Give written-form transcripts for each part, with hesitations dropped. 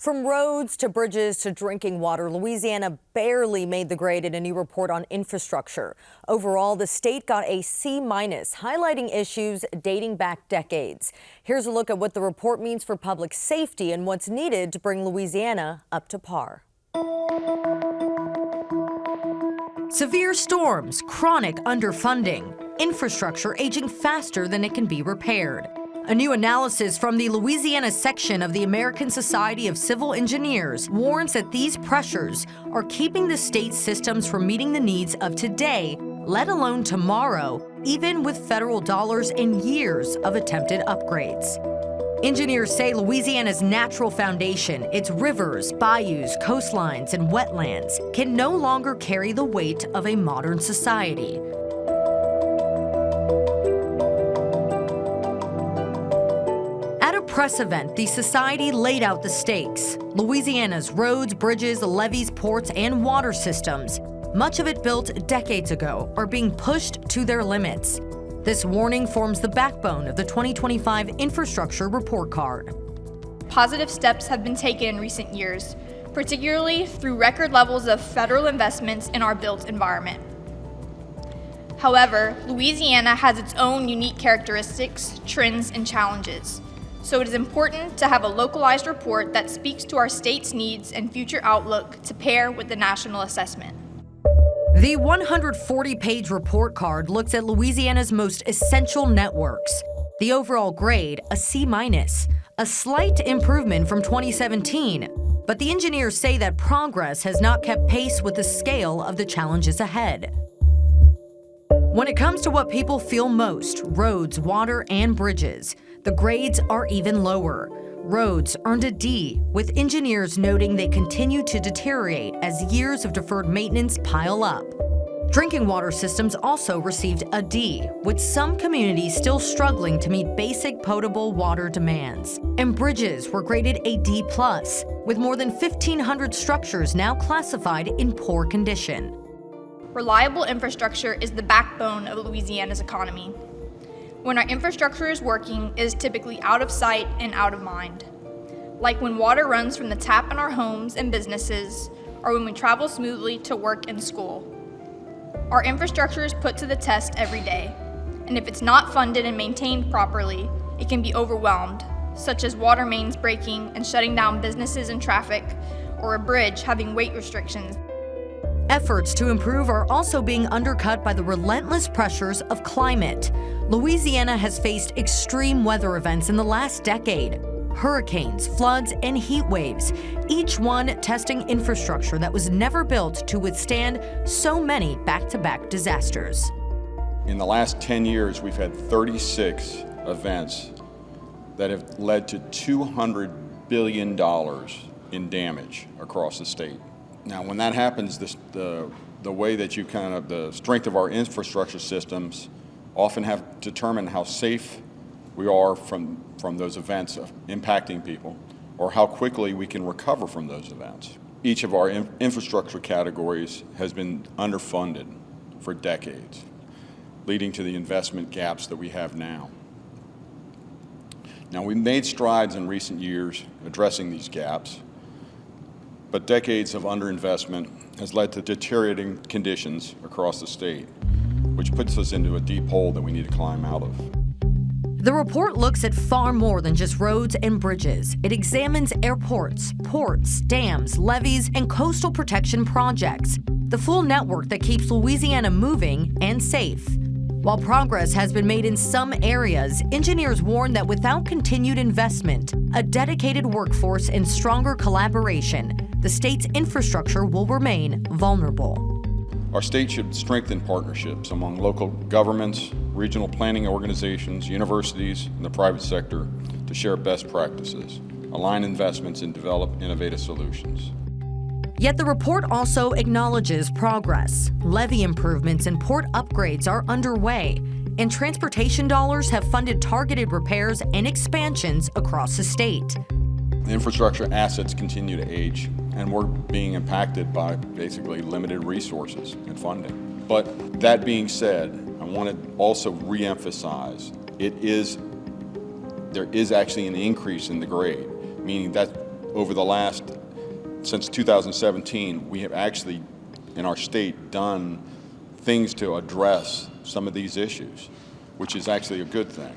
From roads to bridges to drinking water, Louisiana barely made the grade in a new report on infrastructure. Overall, the state got a C-, highlighting issues dating back decades. Here's a look at what the report means for public safety and what's needed to bring Louisiana up to par. Severe storms, chronic underfunding, infrastructure aging faster than it can be repaired. A new analysis from the Louisiana section of the American Society of Civil Engineers warns that these pressures are keeping the state's systems from meeting the needs of today, let alone tomorrow, even with federal dollars and years of attempted upgrades. Engineers say Louisiana's natural foundation, its rivers, bayous, coastlines, and wetlands, can no longer carry the weight of a modern society. At a press event, the society laid out the stakes. Louisiana's roads, bridges, levees, ports, and water systems, much of it built decades ago, are being pushed to their limits. This warning forms the backbone of the 2025 Infrastructure Report Card. Positive steps have been taken in recent years, particularly through record levels of federal investments in our built environment. However, Louisiana has its own unique characteristics, trends, and challenges. So it is important to have a localized report that speaks to our state's needs and future outlook to pair with the national assessment. The 140-page report card looks at Louisiana's most essential networks. The overall grade, a C-, a slight improvement from 2017, but the engineers say that progress has not kept pace with the scale of the challenges ahead. When it comes to what people feel most, roads, water, and bridges, the grades are even lower. Roads earned a D, with engineers noting they continue to deteriorate as years of deferred maintenance pile up. Drinking water systems also received a D, with some communities still struggling to meet basic potable water demands. And bridges were graded a D+, with more than 1,500 structures now classified in poor condition. Reliable infrastructure is the backbone of Louisiana's economy. When our infrastructure is working, it is typically out of sight and out of mind. Like when water runs from the tap in our homes and businesses, or when we travel smoothly to work and school. Our infrastructure is put to the test every day, and if it's not funded and maintained properly, it can be overwhelmed, such as water mains breaking and shutting down businesses and traffic, or a bridge having weight restrictions. Efforts to improve are also being undercut by the relentless pressures of climate. Louisiana has faced extreme weather events in the last decade. Hurricanes, floods, and heat waves, each one testing infrastructure that was never built to withstand so many back-to-back disasters. In the last 10 years, we've had 36 events that have led to $200 billion in damage across the state. Now, when that happens, the way that the strength of our infrastructure systems often have determined how safe we are from those events of impacting people, or how quickly we can recover from those events. Each of our infrastructure categories has been underfunded for decades, leading to the investment gaps that we have now. Now, we've made strides in recent years addressing these gaps, but decades of underinvestment has led to deteriorating conditions across the state, which puts us into a deep hole that we need to climb out of. The report looks at far more than just roads and bridges. It examines airports, ports, dams, levees, and coastal protection projects, the full network that keeps Louisiana moving and safe. While progress has been made in some areas, engineers warn that without continued investment, a dedicated workforce, and stronger collaboration, the state's infrastructure will remain vulnerable. Our state should strengthen partnerships among local governments, regional planning organizations, universities, and the private sector to share best practices, align investments, and develop innovative solutions. Yet the report also acknowledges progress. Levee improvements and port upgrades are underway, and transportation dollars have funded targeted repairs and expansions across the state. The infrastructure assets continue to age, and we're being impacted by basically limited resources and funding. But that being said, I want to also reemphasize there is actually an increase in the grade, meaning that over the last, since 2017, we have actually, in our state, done things to address some of these issues, which is actually a good thing.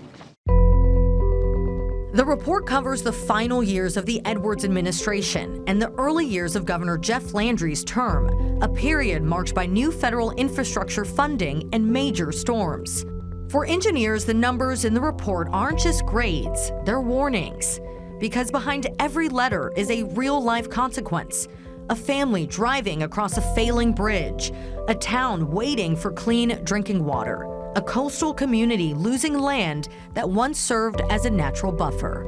The report covers the final years of the Edwards administration and the early years of Governor Jeff Landry's term, a period marked by new federal infrastructure funding and major storms. For engineers, the numbers in the report aren't just grades, they're warnings. Because behind every letter is a real-life consequence. A family driving across a failing bridge, a town waiting for clean drinking water, a coastal community losing land that once served as a natural buffer.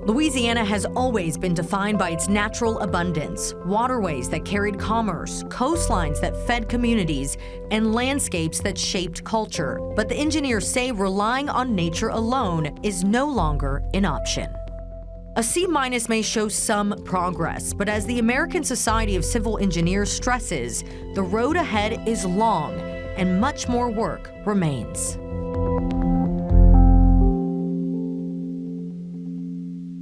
Louisiana has always been defined by its natural abundance, waterways that carried commerce, coastlines that fed communities, and landscapes that shaped culture. But the engineers say relying on nature alone is no longer an option. A C- may show some progress, but as the American Society of Civil Engineers stresses, the road ahead is long and much more work remains.